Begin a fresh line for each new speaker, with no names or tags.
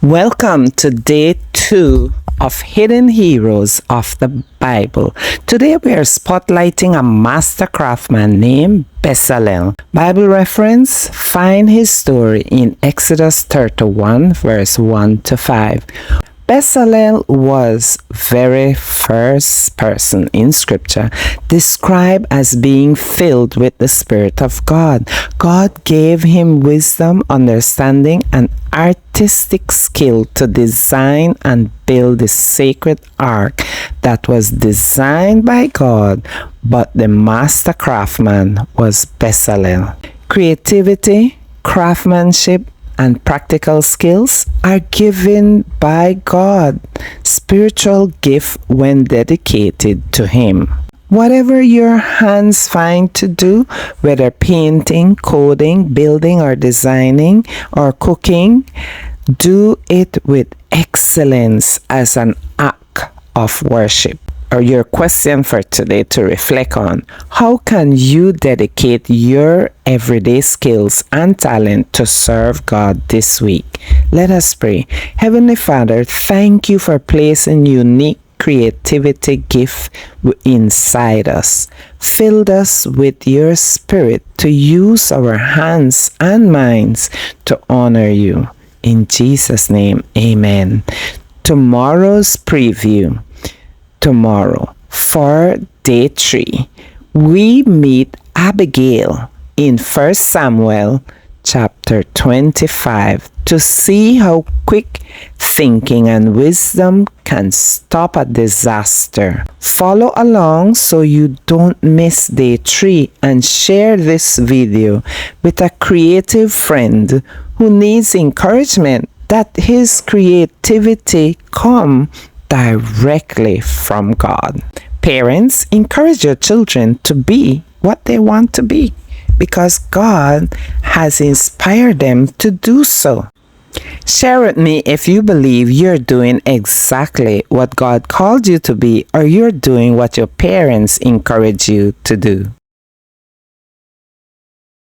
Welcome to day 2 of Hidden Heroes of the Bible. Today we are spotlighting a master craftsman named Bezalel. Bible reference: find his story in Exodus 31 verse 1 to 5. Bezalel was very first person in scripture described as being filled with the Spirit of God. God gave him wisdom, understanding, and artistic skill to design and build the sacred ark that was designed by God, but the master craftsman was Bezalel. Creativity, craftsmanship, and practical skills are given by God, spiritual gift when dedicated to Him. Whatever your hands find to do, whether painting, coding, building or designing, or cooking, do it with excellence as an act of worship. Or your question for today to reflect on: how can you dedicate your everyday skills and talent to serve God this week? Let us pray. Heavenly Father, thank you for placing unique creativity gift inside us. Fill us with your spirit to use our hands and minds to honor you. In Jesus' name, amen. Tomorrow's preview. Tomorrow, for day 3, we meet Abigail in 1 Samuel chapter 25 to see how quick thinking and wisdom can stop a disaster. Follow along so you don't miss day 3 and share this video with a creative friend who needs encouragement that his creativity come directly from God. Parents, encourage your children to be what they want to be because God has inspired them to do so. Share with me if you believe you're doing exactly what God called you to be, or you're doing what your parents encourage you to do.